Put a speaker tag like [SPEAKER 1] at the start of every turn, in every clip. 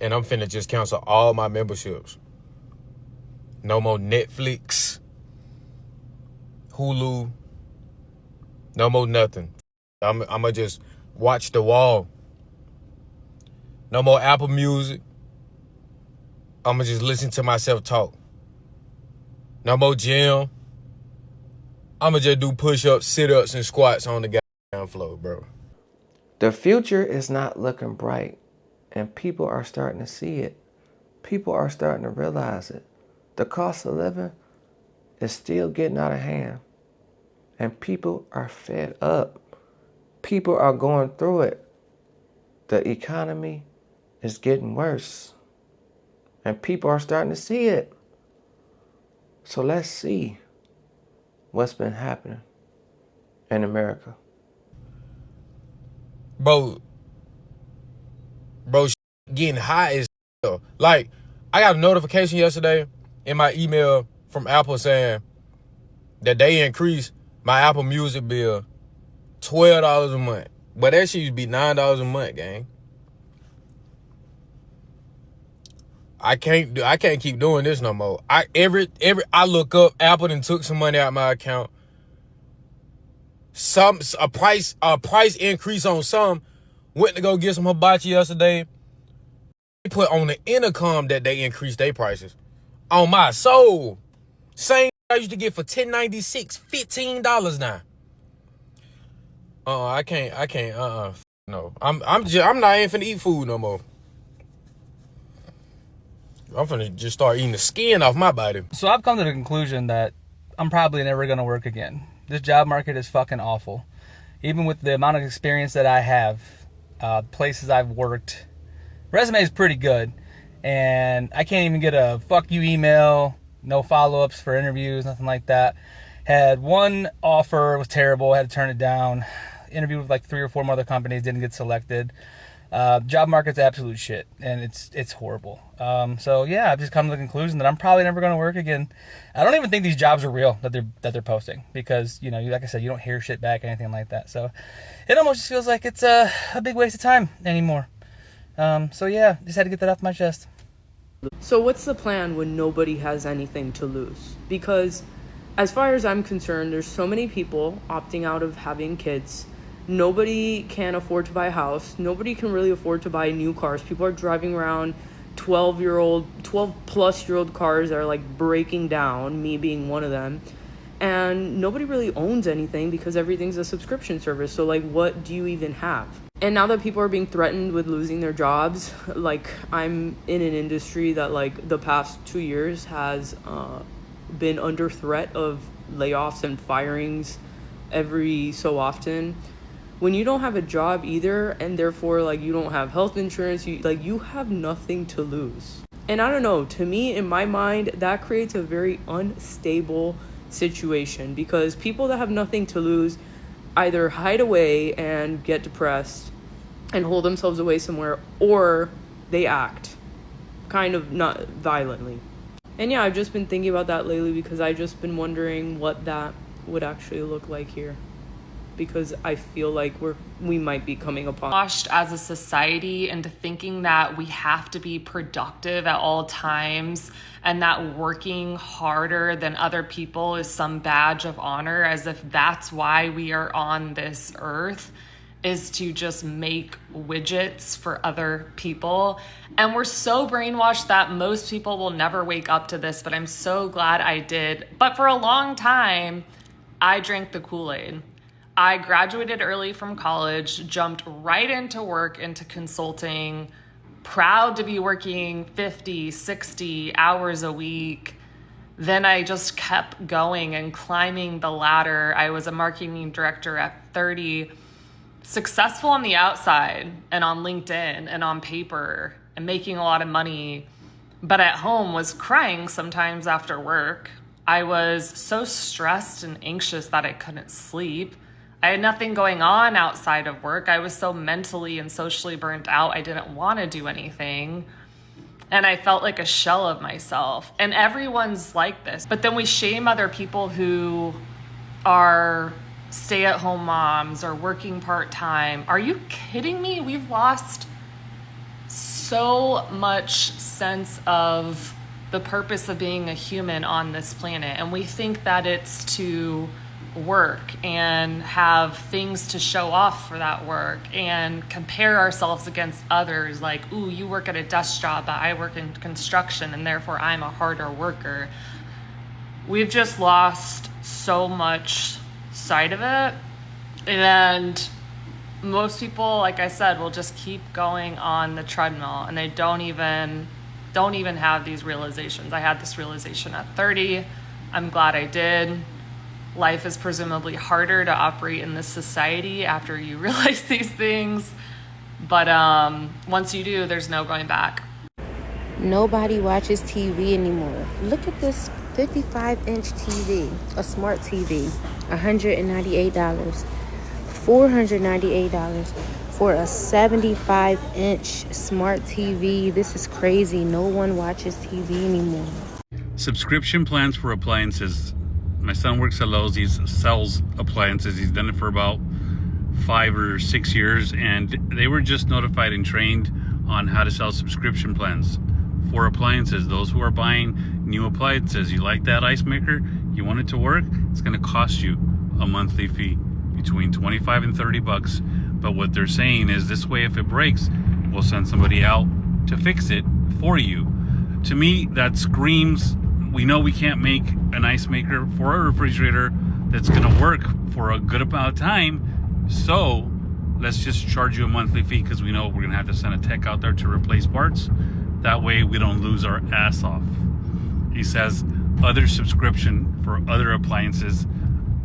[SPEAKER 1] and I'm finna just cancel all my memberships. No more Netflix, Hulu, no more nothing. I'm gonna just watch the wall. No more Apple Music. I'm gonna just listen to myself talk. No more gym. I'm gonna just do push-ups, sit-ups, and squats on the goddamn floor, bro.
[SPEAKER 2] The future is not looking bright, and people are starting to see it. People are starting to realize it. The cost of living is still getting out of hand, and people are fed up. People are going through it. The economy is getting worse, and people are starting to see it. So let's see what's been happening in America.
[SPEAKER 1] Bro, getting hot as hell. Like, I got a notification yesterday in my email from Apple saying that they increased my Apple Music bill $12 a month. But that shit used to be $9 a month, gang. I can't keep doing this no more. I look up, Apple done took some money out of my account. A price increase on some. Went to go get some hibachi yesterday. They put on the intercom that they increased their prices. On my soul. Same I used to get for $10.96, $15 now. I can't, no. I'm not even finna eat food no more. I'm finna just start eating the skin off my body.
[SPEAKER 3] So I've come to the conclusion that I'm probably never going to work again. This job market is fucking awful. Even with the amount of experience that I have, places I've worked, resume is pretty good. And I can't even get a fuck you email, no follow-ups for interviews, nothing like that. Had one offer, was terrible, had to turn it down. Interviewed with like 3 or 4 other companies, didn't get selected. Job market's absolute shit, and it's horrible. So yeah, I've just come to the conclusion that I'm probably never going to work again. I don't even think these jobs are real that they're posting, because like I said, you don't hear shit back, anything like that. So it almost just feels like it's a big waste of time anymore. So yeah, just had to get that off my chest.
[SPEAKER 4] So what's the plan when nobody has anything to lose? Because as far as I'm concerned, there's so many people opting out of having kids. Nobody can afford to buy a house. Nobody can really afford to buy new cars. People are driving around 12 plus year old cars that are like breaking down, me being one of them. And nobody really owns anything because everything's a subscription service. So like, what do you even have? And now that people are being threatened with losing their jobs, like I'm in an industry that like the past 2 years has been under threat of layoffs and firings every so often. When you don't have a job either, and therefore like you don't have health insurance, you have nothing to lose. And I don't know, to me, in my mind, that creates a very unstable situation, because people that have nothing to lose either hide away and get depressed and hold themselves away somewhere, or they act kind of not violently. And yeah, I've just been thinking about that lately, because I've just been wondering what that would actually look like here, because I feel like we might be coming upon
[SPEAKER 5] washed as a society into thinking that we have to be productive at all times, and that working harder than other people is some badge of honor, as if that's why we are on this earth, is to just make widgets for other people. And we're so brainwashed that most people will never wake up to this, but I'm so glad I did. But for a long time, I drank the Kool-Aid. I graduated early from college, jumped right into work, into consulting, proud to be working 50, 60 hours a week. Then I just kept going and climbing the ladder. I was a marketing director at 30, successful on the outside and on LinkedIn and on paper and making a lot of money, but at home was crying sometimes after work. I was so stressed and anxious that I couldn't sleep. I had nothing going on outside of work. I was so mentally and socially burnt out, I didn't want to do anything. And I felt like a shell of myself. And everyone's like this. But then we shame other people who are stay-at-home moms or working part-time. Are you kidding me? We've lost so so much sense of the purpose of being a human on this planet, and we think that it's to work and have things to show off for that work and compare ourselves against others, like, ooh, you work at a desk job, but I work in construction and therefore I'm a harder worker. We've just lost so much sight of it, and most people, like I said, will just keep going on the treadmill, and they don't even have these realizations. I had this realization at 30. I'm glad I did. Life is presumably harder to operate in this society after you realize these things, but once you do, there's no going back.
[SPEAKER 6] Nobody watches TV anymore. Look at this 55-inch TV, a smart TV, $198, $498 for a 75-inch smart TV. This is crazy. No one watches TV anymore.
[SPEAKER 7] Subscription plans for appliances. My son works at Lowe's. He sells appliances. He's done it for about 5 or 6 years, and they were just notified and trained on how to sell subscription plans for appliances. Those who are buying new appliances, you like that ice maker, you want it to work, it's going to cost you a monthly fee between 25 and 30 bucks. But what they're saying is, this way, if it breaks, we'll send somebody out to fix it for you. To me, that screams, we know we can't make an ice maker for a refrigerator that's going to work for a good amount of time, so let's just charge you a monthly fee, because we know we're going to have to send a tech out there to replace parts. That way we don't lose our ass off. He says other subscription for other appliances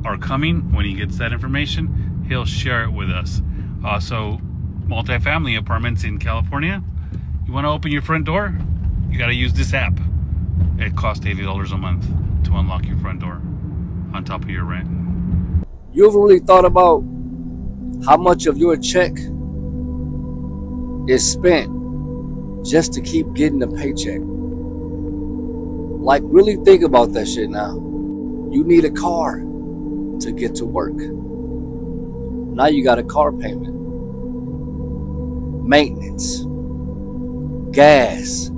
[SPEAKER 7] are coming. When he gets that information, he'll share it with us. So multifamily apartments in California, you want to open your front door, you got to use this app. It costs $80 a month to unlock your front door on top of your rent.
[SPEAKER 8] You ever really thought about how much of your check is spent just to keep getting a paycheck? Like, really think about that shit now. You need a car to get to work. Now you got a car payment, maintenance, gas,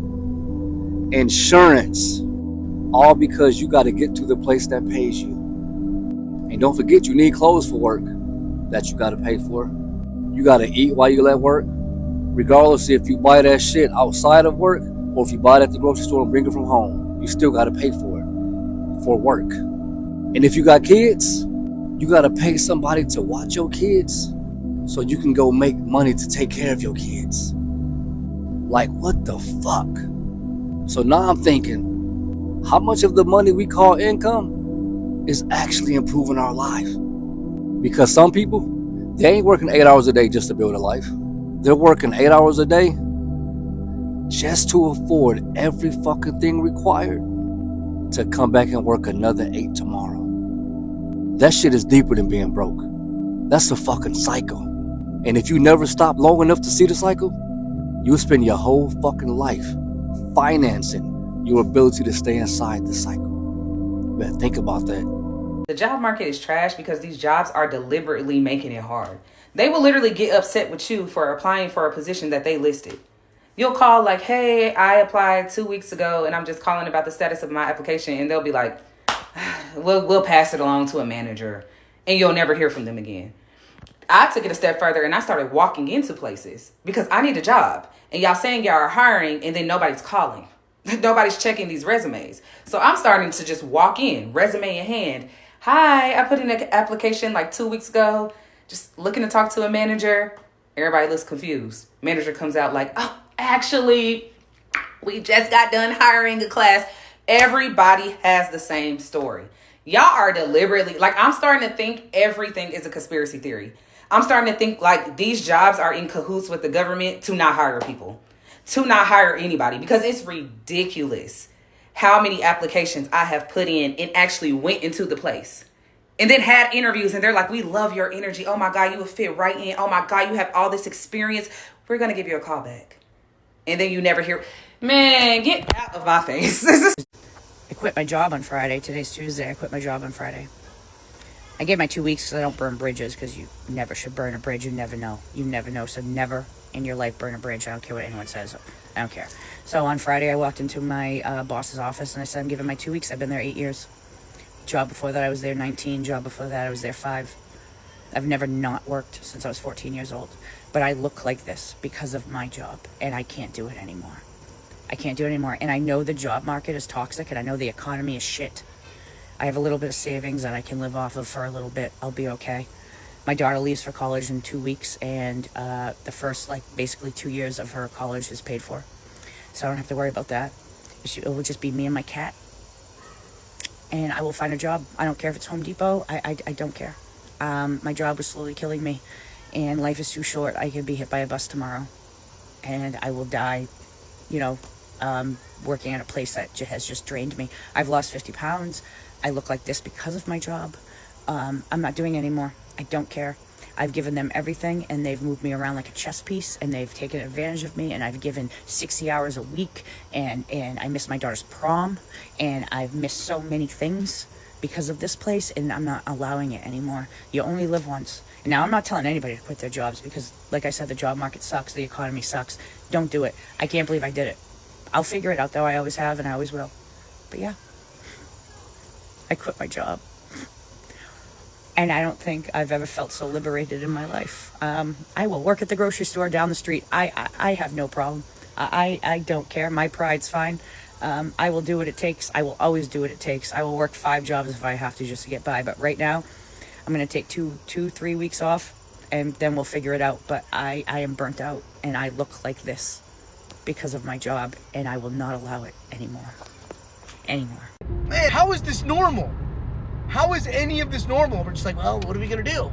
[SPEAKER 8] insurance, all because you got to get to the place that pays you. And don't forget, you need clothes for work that you got to pay for. You got to eat while you're at work, regardless if you buy that shit outside of work or if you buy it at the grocery store and bring it from home. You still got to pay for it for work. And if you got kids, you got to pay somebody to watch your kids so you can go make money to take care of your kids. Like, what the fuck? So now I'm thinking, how much of the money we call income is actually improving our life? Because some people, they ain't working 8 hours a day just to build a life. They're working 8 hours a day just to afford every fucking thing required to come back and work another 8 tomorrow. That shit is deeper than being broke. That's a fucking cycle. And if you never stop long enough to see the cycle, you'll spend your whole fucking life financing your ability to stay inside the cycle. Man, think about that.
[SPEAKER 9] The job market is trash because these jobs are deliberately making it hard. They will literally get upset with you for applying for a position that they listed. You'll call like, hey, I applied 2 weeks ago and I'm just calling about the status of my application. And they'll be like, we'll pass it along to a manager, and you'll never hear from them again. I took it a step further and I started walking into places because I need a job. And y'all saying y'all are hiring and then nobody's calling. Nobody's checking these resumes. So I'm starting to just walk in, resume in hand. Hi, I put in an application like 2 weeks ago, just looking to talk to a manager. Everybody looks confused. Manager comes out like, oh, actually, we just got done hiring a class. Everybody has the same story. Y'all are deliberately, like, I'm starting to think everything is a conspiracy theory. I'm starting to think like these jobs are in cahoots with the government to not hire people, to not hire anybody, because it's ridiculous how many applications I have put in and actually went into the place and then had interviews and they're like, we love your energy. Oh my God, you would fit right in. Oh my God, you have all this experience. We're going to give you a call back. And then you never hear, man, get out of my face.
[SPEAKER 10] I quit my job on Friday. Today's Tuesday. I quit my job on Friday. I gave my 2 weeks so I don't burn bridges, because you never should burn a bridge. You never know. You never know. So never in your life burn a bridge. I don't care what anyone says. I don't care. So on Friday, I walked into my boss's office and I said, I'm giving my 2 weeks. I've been there 8 years. Job before that, I was there 19. Job before that, I was there 5. I've never not worked since I was 14 years old. But I look like this because of my job, and I can't do it anymore. I can't do it anymore. And I know the job market is toxic, and I know the economy is shit. I have a little bit of savings that I can live off of for a little bit. I'll be okay. My daughter leaves for college in 2 weeks, and the first, basically 2 years of her college is paid for. So I don't have to worry about that. It will just be me and my cat. And I will find a job. I don't care if it's Home Depot. I don't care. My job was slowly killing me, and life is too short. I could be hit by a bus tomorrow, and I will die, working at a place that has just drained me. I've lost 50 pounds. I look like this because of my job. I'm not doing it anymore. I don't care. I've given them everything, and they've moved me around like a chess piece, and they've taken advantage of me, and I've given 60 hours a week, and I missed my daughter's prom, and I've missed so many things because of this place, and I'm not allowing it anymore. You only live once. And now, I'm not telling anybody to quit their jobs because, like I said, the job market sucks, the economy sucks. Don't do it. I can't believe I did it. I'll figure it out, though. I always have, and I always will. But yeah, I quit my job. And I don't think I've ever felt so liberated in my life. I will work at the grocery store down the street. I have no problem. I don't care. My pride's fine. I will do what it takes. I will always do what it takes. I will work 5 jobs if I have to just to get by. But right now, I'm going to take 3 weeks off, and then we'll figure it out. But I am burnt out, and I look like this because of my job, and I will not allow it anymore.
[SPEAKER 11] Man, how is this normal? How is any of this normal? We're just like, well, what are we gonna do?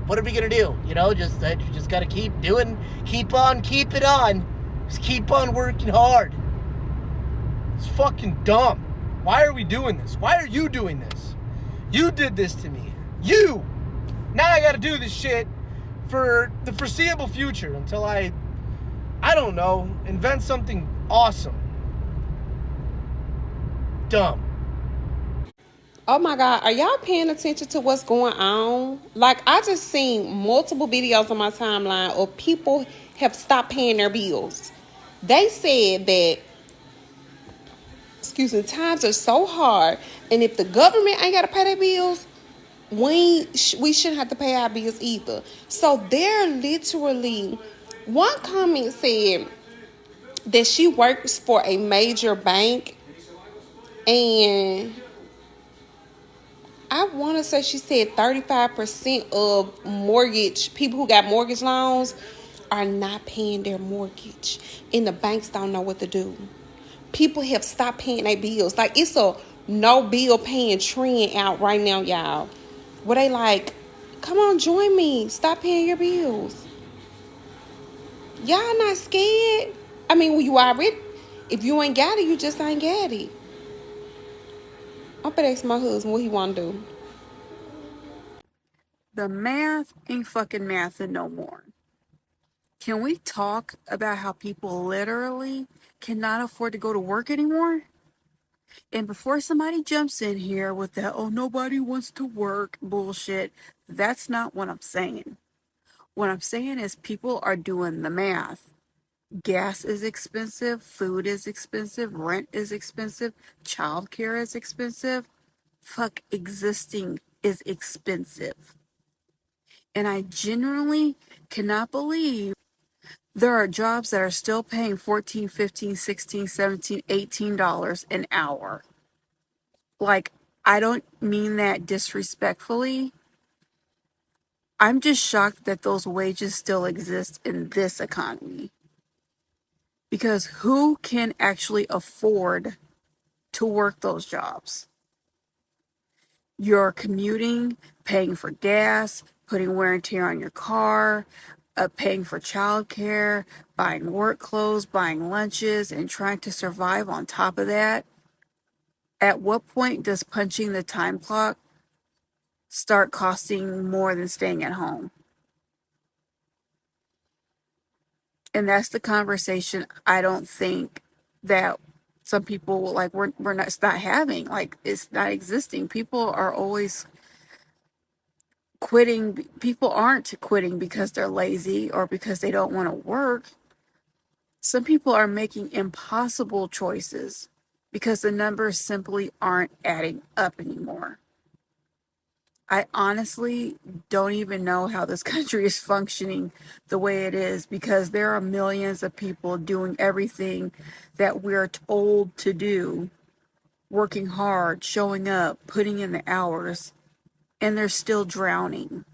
[SPEAKER 11] What are we gonna do? Just gotta keep on keeping on. Just keep on working hard. It's fucking dumb. Why are we doing this? Why are you doing this? You did this to me. You! Now I gotta do this shit for the foreseeable future until I don't know, invent something awesome. Dumb.
[SPEAKER 12] Oh my God, are y'all paying attention to what's going on? Like, I just seen multiple videos on my timeline of people have stopped paying their bills. They said that, times are so hard, and if the government ain't got to pay their bills, we shouldn't have to pay our bills either. So they're literally, one comment said that she works for a major bank, and I want to say she said 35% of people who got mortgage loans are not paying their mortgage, and the banks don't know what to do. People have stopped paying their bills. Like, it's a no bill paying trend out right now, y'all, where they like, come on, join me, stop paying your bills. Y'all not scared? I mean, when you already, if you ain't got it, you just ain't got it. I'm gonna ask my husband what he want to do.
[SPEAKER 13] The math ain't fucking mathing no more. Can we talk about how people literally cannot afford to go to work anymore? And before somebody jumps in here with that, oh, nobody wants to work bullshit, that's not what I'm saying. What I'm saying is people are doing the math. Gas is expensive, food is expensive, rent is expensive, childcare is expensive. Fuck, existing is expensive. And I genuinely cannot believe there are jobs that are still paying $14, $15, $16, $17, $18 an hour. Like, I don't mean that disrespectfully. I'm just shocked that those wages still exist in this economy. Because who can actually afford to work those jobs? You're commuting, paying for gas, putting wear and tear on your car, paying for childcare, buying work clothes, buying lunches, and trying to survive on top of that. At what point does punching the time clock start costing more than staying at home? And that's the conversation I don't think that some people like we're not, it's not having, like it's not existing. People are always quitting. People aren't quitting because they're lazy or because they don't want to work. Some people are making impossible choices because the numbers simply aren't adding up anymore. I honestly don't even know how this country is functioning the way it is, because there are millions of people doing everything that we're told to do, working hard, showing up, putting in the hours, and they're still drowning.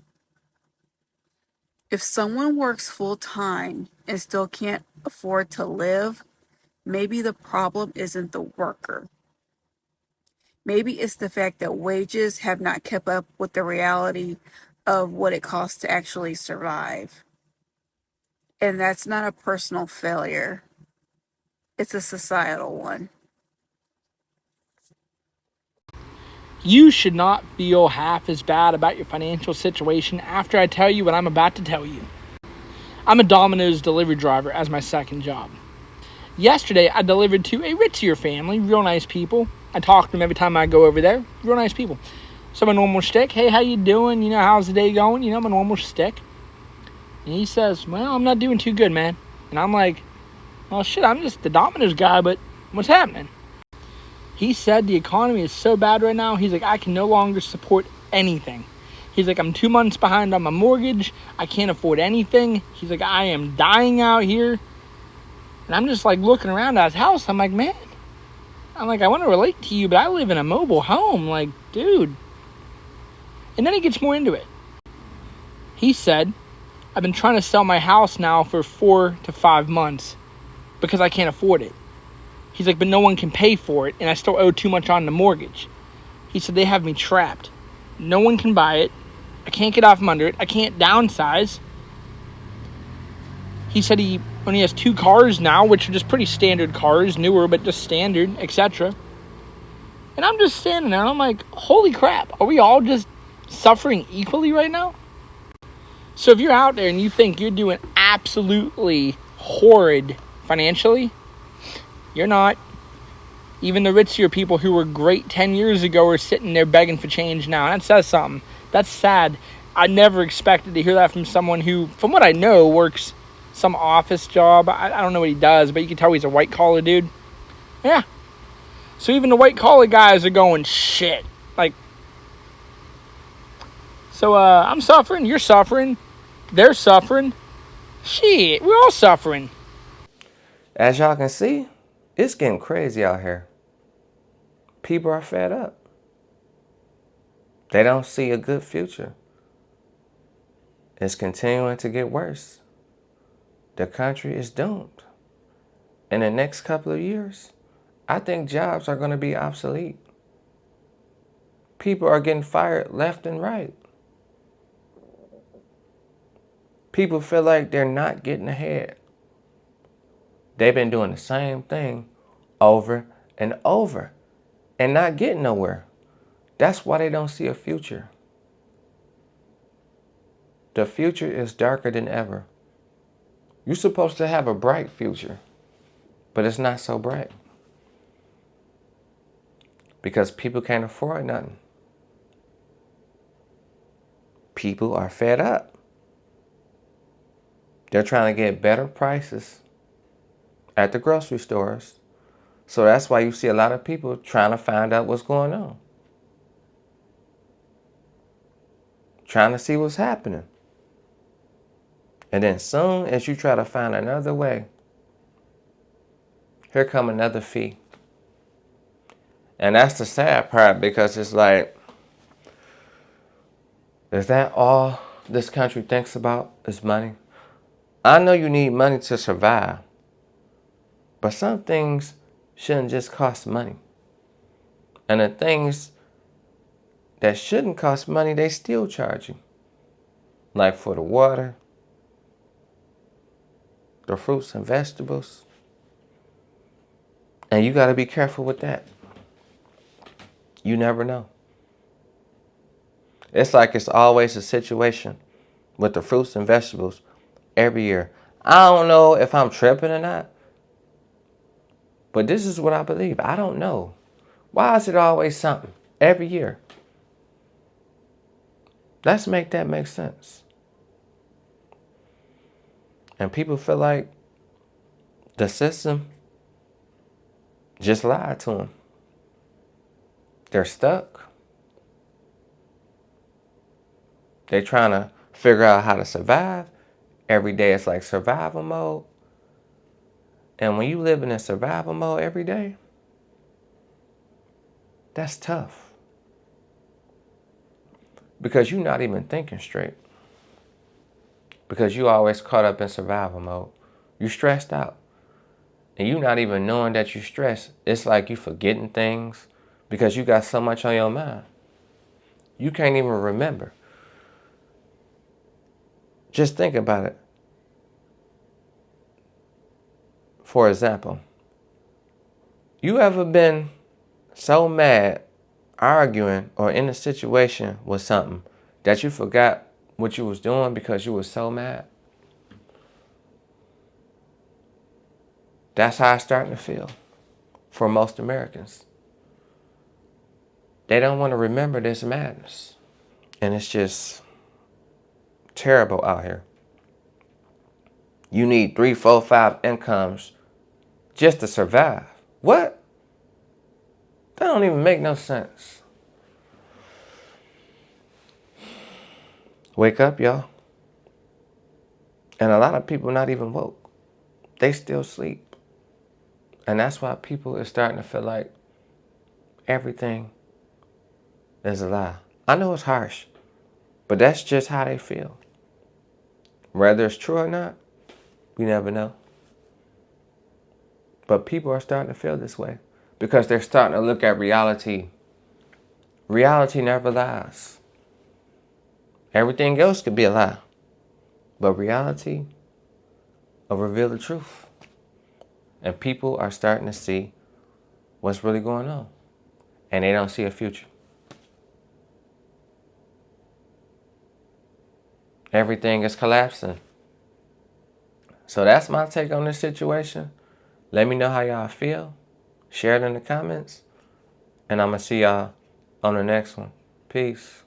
[SPEAKER 13] If someone works full time and still can't afford to live, maybe the problem isn't the worker. Maybe it's the fact that wages have not kept up with the reality of what it costs to actually survive. And that's not a personal failure, it's a societal one.
[SPEAKER 14] You should not feel half as bad about your financial situation after I tell you what I'm about to tell you. I'm a Domino's delivery driver as my second job. Yesterday, I delivered to a ritzier family, real nice people. I talk to them every time I go over there, real nice people. So my normal shtick, hey, how you doing? You know, how's the day going? You know, my normal shtick. And he says, well, I'm not doing too good, man. And I'm like, well, shit, I'm just the Domino's guy, but what's happening? He said the economy is so bad right now, he's like, I can no longer support anything. He's like, I'm 2 months behind on my mortgage. I can't afford anything. He's like, I am dying out here. And I'm just like looking around at his house. I'm like, man, I want to relate to you, but I live in a mobile home. Like, dude. And then he gets more into it. He said, I've been trying to sell my house now for 4 to 5 months because I can't afford it. He's like, but no one can pay for it, and I still owe too much on the mortgage. He said, they have me trapped. No one can buy it. I can't get off from under it. I can't downsize. He said he only has 2 cars now, which are just pretty standard cars, newer, but just standard, etc. And I'm just standing there, and I'm like, holy crap, are we all just suffering equally right now? So if you're out there and you think you're doing absolutely horrid financially, you're not. Even the richier people who were great 10 years ago are sitting there begging for change now. And that says something. That's sad. I never expected to hear that from someone who, from what I know, works some office job. I don't know what he does, but you can tell he's a white-collar dude. Yeah. So even the white-collar guys are going, shit. Like, so I'm suffering. You're suffering. They're suffering. Shit. We're all suffering.
[SPEAKER 2] As y'all can see, it's getting crazy out here. People are fed up. They don't see a good future. It's continuing to get worse. The country is doomed. In the next couple of years, I think jobs are going to be obsolete. People are getting fired left and right. People feel like they're not getting ahead. They've been doing the same thing over and over and not getting nowhere. That's why they don't see a future. The future is darker than ever. You're supposed to have a bright future, but it's not so bright because people can't afford nothing. People are fed up. They're trying to get better prices at the grocery stores. So that's why you see a lot of people trying to find out what's going on. Trying to see what's happening. And then soon as you try to find another way, here come another fee. And that's the sad part, because it's like, is that all this country thinks about is money? I know you need money to survive, but some things shouldn't just cost money. And the things that shouldn't cost money, they still charge you. Like for the water, the fruits and vegetables. And you got to be careful with that. You never know. It's like it's always a situation with the fruits and vegetables every year. I don't know if I'm tripping or not, but this is what I believe. I don't know. Why is it always something every year? Let's make that make sense. And people feel like The system just lied to them. They're stuck. They're trying to figure out how to survive. Every day it's like survival mode. And when you live in a survival mode every day, that's tough. Because you're not even thinking straight. Because you always caught up in survival mode. You stressed out. And you not even knowing that you stressed. It's like you forgetting things because you got so much on your mind. You can't even remember. Just think about it. For example, you ever been so mad, arguing, or in a situation with something that you forgot what you was doing because you was so mad? That's how it's starting to feel for most Americans. They don't want to remember this madness. And it's just terrible out here. You need 3, 4, 5 incomes just to survive. What? That don't even make no sense. Wake up, y'all. And a lot of people not even woke. They still sleep. And that's why people are starting to feel like everything is a lie. I know it's harsh, but that's just how they feel. Whether it's true or not, we never know. But people are starting to feel this way because they're starting to look at reality. Reality never lies. Everything else could be a lie. But reality will reveal the truth. And people are starting to see what's really going on. And they don't see a future. Everything is collapsing. So that's my take on this situation. Let me know how y'all feel. Share it in the comments. And I'm going to see y'all on the next one. Peace.